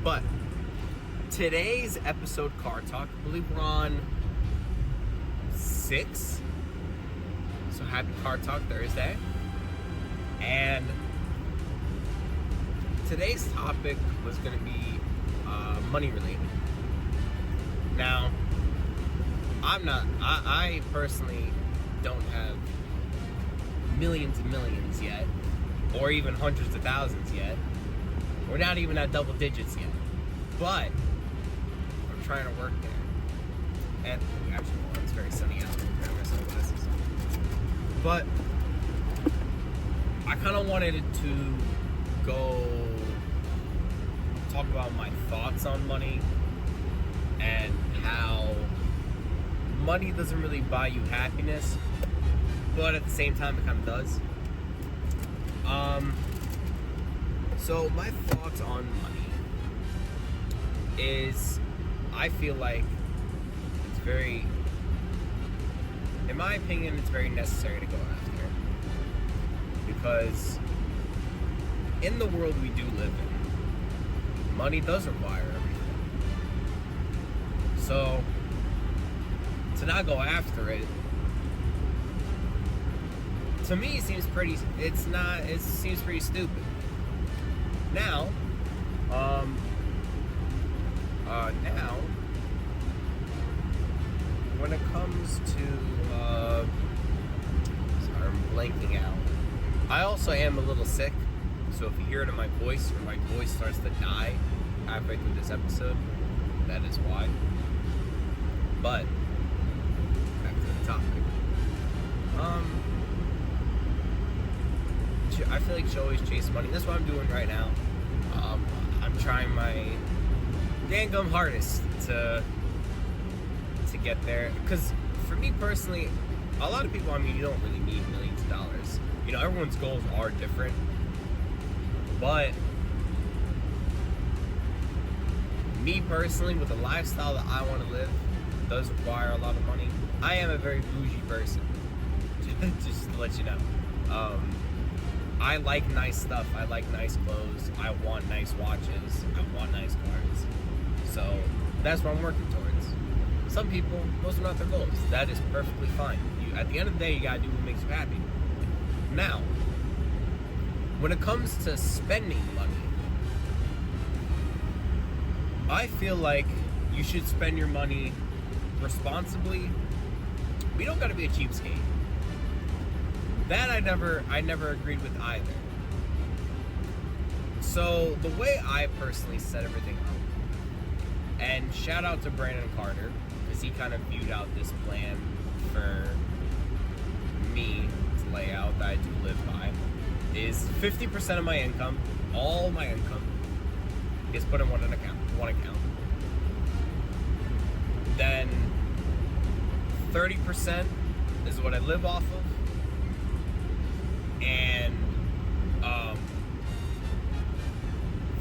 But today's episode, Car Talk, I believe we're on 6. So happy Car Talk Thursday. And today's topic was going to be money related. Now, I personally don't have millions and millions yet, or even hundreds of thousands yet. We're not even at double digits yet. But I'm trying to work there. And actually, it's very sunny out. But I kind of wanted to go talk about my thoughts on money and how money doesn't really buy you happiness, but at the same time it kind of does. So my thoughts on money is, I feel like it's very, in my opinion, it's very necessary to go after, because in the world we do live in, money does require everything. So to not go after it, to me, it seems pretty stupid. Now, when it comes to, sorry, I'm blanking out. I also am a little sick, so if you hear it in my voice, or my voice starts to die halfway through this episode, that is why. But back to the topic. I feel like you should always chase money. That's what I'm doing right now. I'm trying my dangum hardest to get there. Because for me personally, a lot of people, you don't really need millions of dollars. Everyone's goals are different. But me personally, with the lifestyle that I want to live, does require a lot of money. I am a very bougie person, just to let you know. I like nice stuff. I like nice clothes. I want nice watches. I want nice cars. So that's what I'm working towards. Some people, those are not their goals. That is perfectly fine. At the end of the day, you gotta do what makes you happy. Now, when it comes to spending money, I feel like you should spend your money responsibly. We don't gotta be a cheapskate. That I never agreed with either. So the way I personally set everything up, and shout out to Brandon Carter, because he kind of viewed out this plan for me to lay out that I do live by, is 50% of my income, all my income, is put in one account. Then 30% is what I live off of, and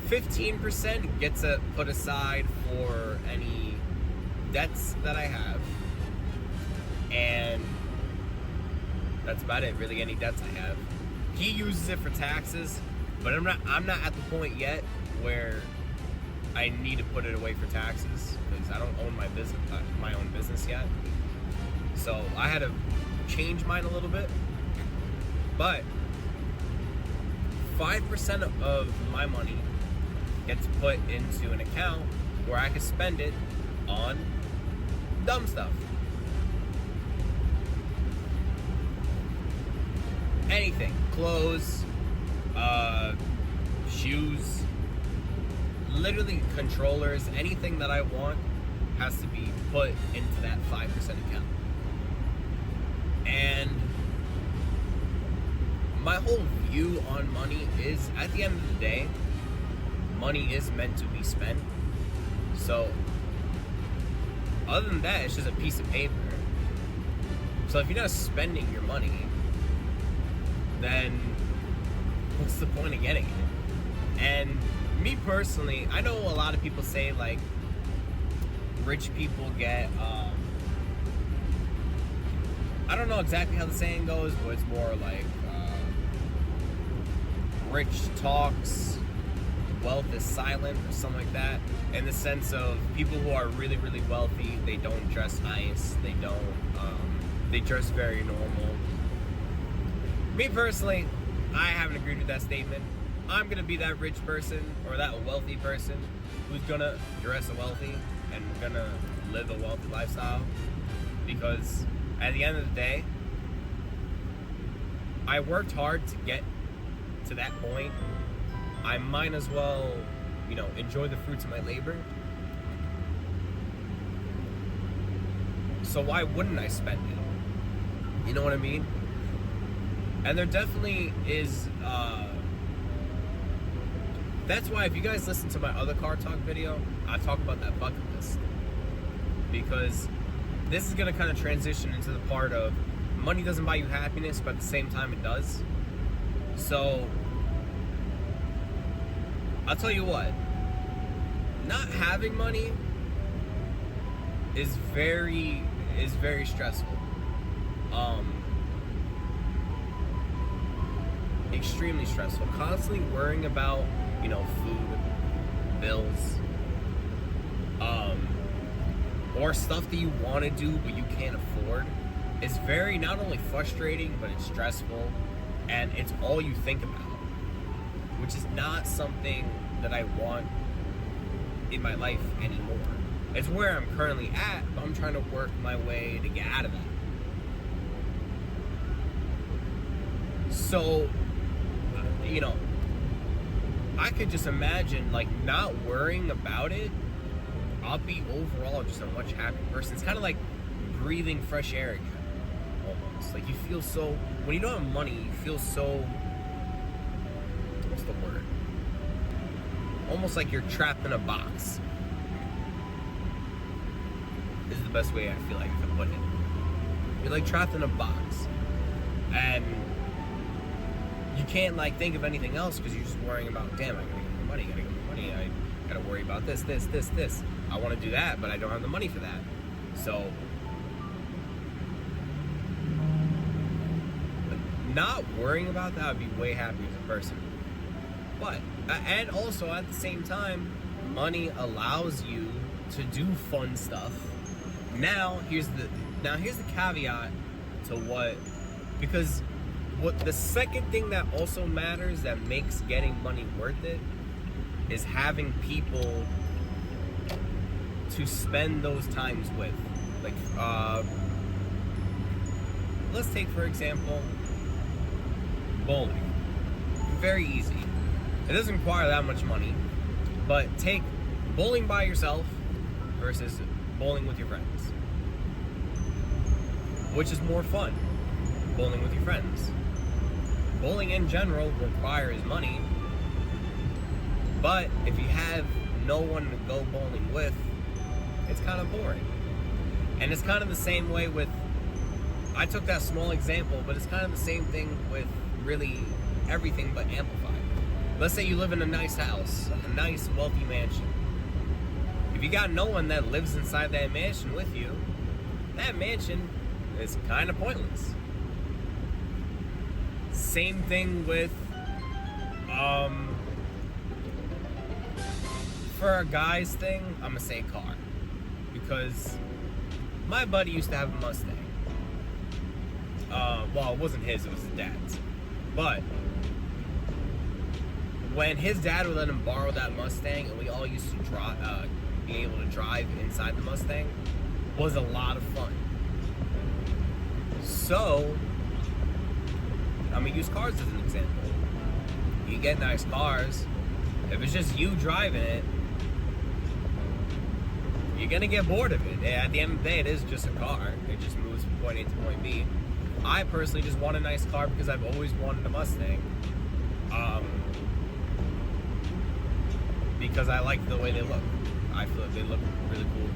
15% gets put aside for any debts that I have, and that's about it. Really, any debts I have. He uses it for taxes, but I'm not at the point yet where I need to put it away for taxes, because I don't own my own business yet. So I had to change mine a little bit. But 5% of my money gets put into an account where I can spend it on dumb stuff. Anything. Clothes, shoes, literally controllers, anything that I want has to be put into that 5% account. And my whole view on money is, at the end of the day, money is meant to be spent. So, other than that, it's just a piece of paper. So if you're not spending your money, then what's the point of getting it? And me personally, I know a lot of people say, like, rich people get, I don't know exactly how the saying goes, but it's more like, rich talks, wealth is silent or something like that, in the sense of people who are really, really wealthy, they don't dress nice, they dress very normal. Me personally, I haven't agreed with that statement. I'm gonna be that rich person or that wealthy person who's gonna dress wealthy and gonna live a wealthy lifestyle, because at the end of the day, I worked hard to get to that point. I might as well, enjoy the fruits of my labor. So why wouldn't I spend it? You know what I mean? And there definitely is, that's why if you guys listen to my other car talk video, I talk about that bucket list. Because this is going to kind of transition into the part of money doesn't buy you happiness, but at the same time it does. So, I'll tell you what, not having money is very stressful. Extremely stressful. Constantly worrying about, food, bills, or stuff that you want to do but you can't afford. It's very not only frustrating, but it's stressful, and it's all you think about, which is not something that I want in my life anymore. It's where I'm currently at, but I'm trying to work my way to get out of that. So, I could just imagine, not worrying about it, I'll be overall just a much happier person. It's kind of like breathing fresh air again, almost. Like, you feel so, when you don't have money, you feel so, what's the word? Almost like you're trapped in a box. This is the best way I feel like I can put it. You're like trapped in a box. And you can't think of anything else because you're just worrying about, damn, I gotta get more money, I gotta worry about this. I want to do that, but I don't have the money for that. So, not worrying about that would be way happier as a person. But, and also at the same time, money allows you to do fun stuff. Now here's the caveat to because the second thing that also matters that makes getting money worth it is having people to spend those times with. Let's take, for example, bowling. Very easy. It doesn't require that much money, but take bowling by yourself versus bowling with your friends. Which is more fun? Bowling with your friends. Bowling in general requires money, but if you have no one to go bowling with, it's kind of boring. And it's kind of the same way with, I took that small example, but it's kind of the same thing with really everything but amplified. Let's say you live in a nice house, a nice wealthy mansion. If you got no one that lives inside that mansion with you, that mansion is kind of pointless. Same thing with, for a guy's thing, I'm gonna say car. Because my buddy used to have a Mustang. Well, it wasn't his, it was his dad's. But when his dad would let him borrow that Mustang, and we all used to be able to drive inside the Mustang, was a lot of fun. So, I'm gonna use cars as an example. You get nice cars. If it's just you driving it, you're gonna get bored of it. At the end of the day, it is just a car. It just moves from point A to point B. I personally just want a nice car because I've always wanted a Mustang. Because I like the way they look. I feel like they look really cool.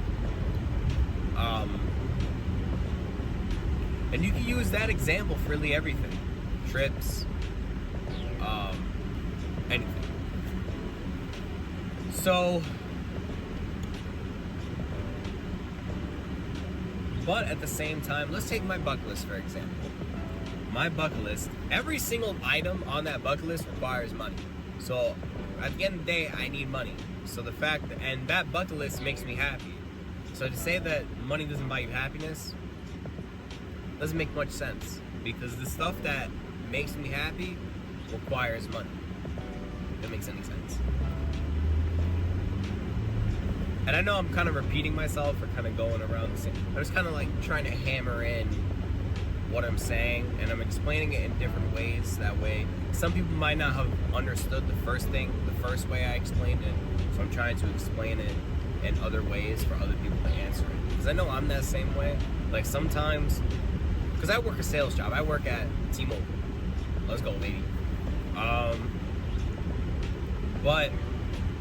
And you can use that example for really everything. Trips, anything. So, but at the same time, let's take my bucket list for example. My bucket list, every single item on that bucket list requires money. So at the end of the day, I need money. So the fact that, and that bucket list makes me happy. So to say that money doesn't buy you happiness doesn't make much sense, because the stuff that makes me happy requires money. If that makes any sense. And I know I'm kind of repeating myself or kind of going around the same. I was kind of like trying to hammer in what I'm saying, and I'm explaining it in different ways. That way, some people might not have understood the first way I explained it. So I'm trying to explain it in other ways for other people to answer it. Because I know I'm that same way. Like sometimes, because I work a sales job. I work at T-Mobile. Let's go, baby. But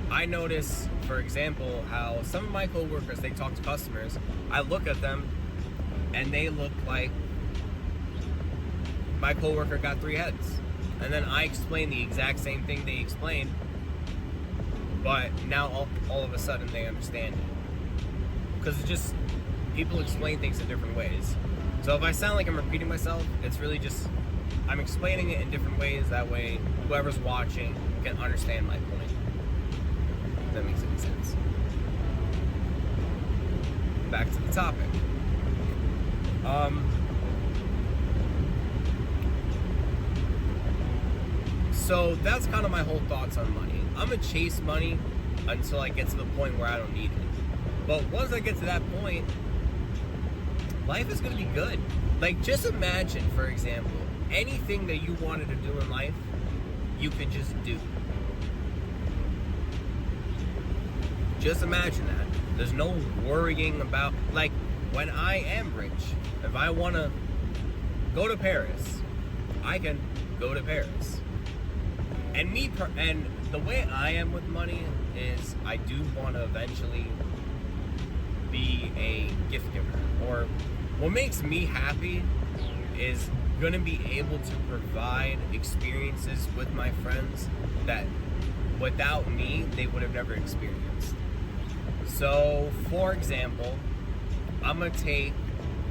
I notice, for example, how some of my coworkers, they talk to customers. I look at them, and they look like my coworker got 3 heads. And then I explain the exact same thing they explained, but now all of a sudden they understand it. Because it's just, people explain things in different ways. So if I sound like I'm repeating myself, it's really just, I'm explaining it in different ways. That way, whoever's watching can understand my point. If that makes any sense. Back to the topic. So that's kind of my whole thoughts on money. I'm gonna chase money until I get to the point where I don't need it. But once I get to that point, life is gonna be good. Like, just imagine, for example, anything that you wanted to do in life, you could just do. Just imagine that. There's no worrying about, like, when I am rich, if I want to go to Paris, I can go to Paris. And and the way I am with money is I do want to eventually be a gift giver. Or what makes me happy is going to be able to provide experiences with my friends that without me, they would have never experienced. So, for example, I'm going to take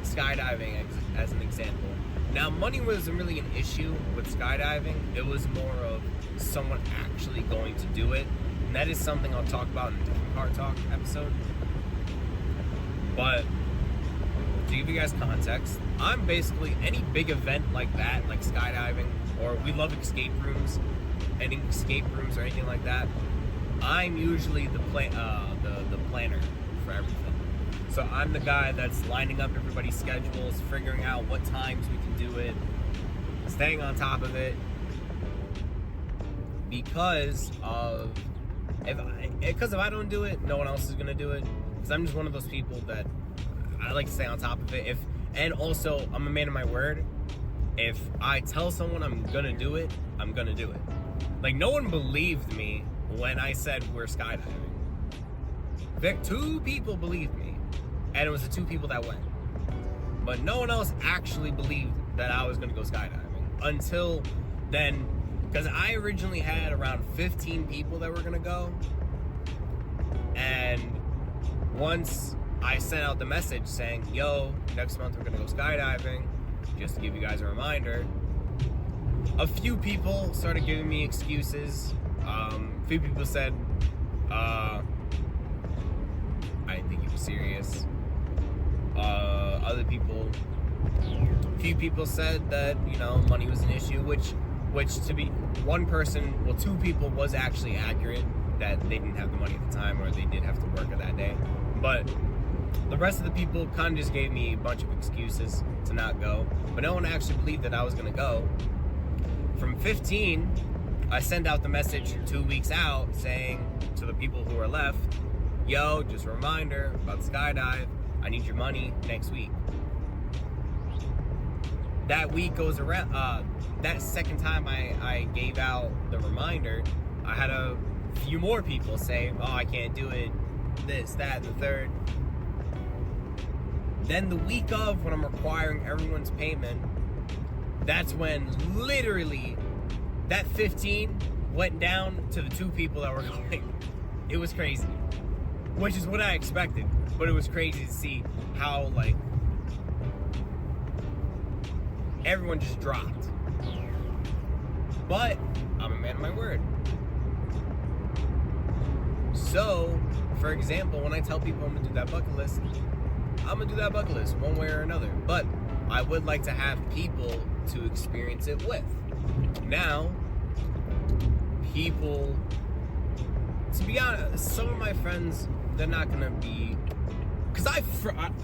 skydiving as an example. Now, money wasn't really an issue with skydiving. It was more of someone actually going to do it. And that is something I'll talk about in a different Car Talk episode. But to give you guys context, I'm basically any big event like that, like skydiving, or we love escape rooms, any escape rooms or anything like that, I'm usually the planner for everything. So I'm the guy that's lining up everybody's schedules, figuring out what times we can do it, staying on top of it. Because if I don't do it, no one else is gonna do it. Because I'm just one of those people that I like to stay on top of it. And also, I'm a man of my word. If I tell someone I'm gonna do it, I'm gonna do it. Like, no one believed me when I said we're skydiving. 2 people believed me, and it was the 2 people that went. But no one else actually believed that I was gonna go skydiving until then, because I originally had around 15 people that were gonna go, and once I sent out the message saying, yo, next month we're gonna go skydiving, just to give you guys a reminder, a few people started giving me excuses. A few people said, I didn't think you were serious. A few people said that, money was an issue, which to be 2 people was actually accurate, that they didn't have the money at the time, or they did have to work that day. But the rest of the people kind of just gave me a bunch of excuses to not go. But no one actually believed that I was going to go. From 15, I sent out the message 2 weeks out saying to the people who were left, yo, just a reminder about the skydive. I need your money next week. That week goes around. That second time I gave out the reminder, I had a few more people say, oh, I can't do it, this, that, and the third. Then the week of, when I'm requiring everyone's payment, that's when literally that 15 went down to the 2 people that were going. It was crazy, which is what I expected, but it was crazy to see how, like, everyone just dropped. But I'm a man of my word. So, for example, when I tell people I'm gonna do that bucket list, I'm gonna do that bucket list one way or another. But I would like to have people to experience it with. Now, people, to be honest, some of my friends, they're not gonna be, because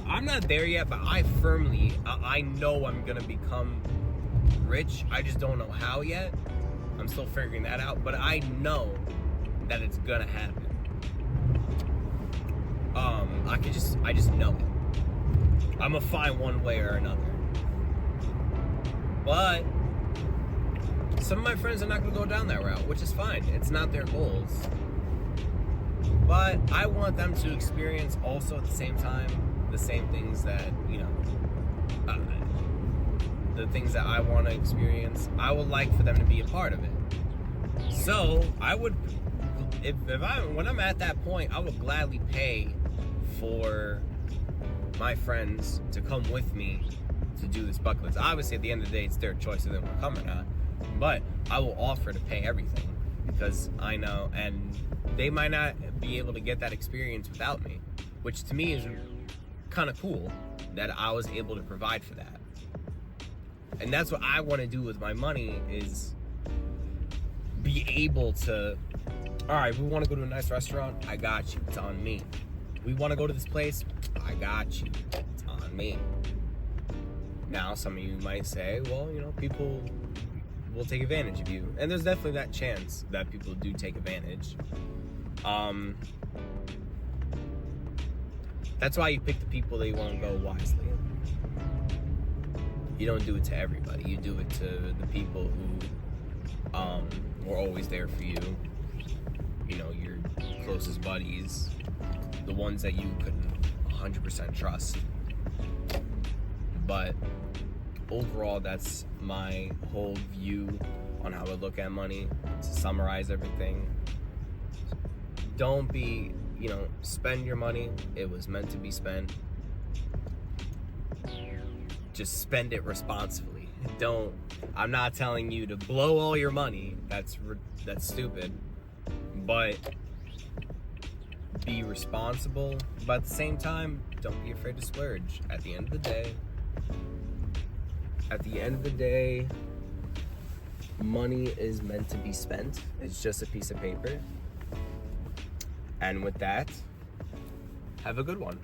I'm not there yet, but I know I'm gonna become rich. I just don't know how yet. I'm still figuring that out, but I know that it's gonna happen. I just know it. I'm gonna find one way or another. But some of my friends are not gonna go down that route, which is fine. It's not their goals. But I want them to experience also at the same time the same things that, the things that I want to experience. I would like for them to be a part of it. So I would, when I'm at that point, I would gladly pay for my friends to come with me to do this bucket list. Obviously, at the end of the day, it's their choice if they want to come or not. But I will offer to pay everything because I know, and they might not be able to get that experience without me, which to me is kind of cool that I was able to provide for that. And that's what I want to do with my money, is be able to, all right, we want to go to a nice restaurant, I got you, it's on me. We want to go to this place, I got you, it's on me. Now, some of you might say, well, people will take advantage of you. And there's definitely that chance that people do take advantage. That's why you pick the people that you want to go wisely. You don't do it to everybody. You do it to the people who were always there for you. Your closest buddies, the ones that you couldn't 100% trust. But overall, that's my whole view on how I look at money. To summarize everything, don't be, spend your money. It was meant to be spent. Just spend it responsibly. I'm not telling you to blow all your money. That's stupid. But be responsible. But at the same time, don't be afraid to splurge. At the end of the day, money is meant to be spent. It's just a piece of paper. And with that, have a good one.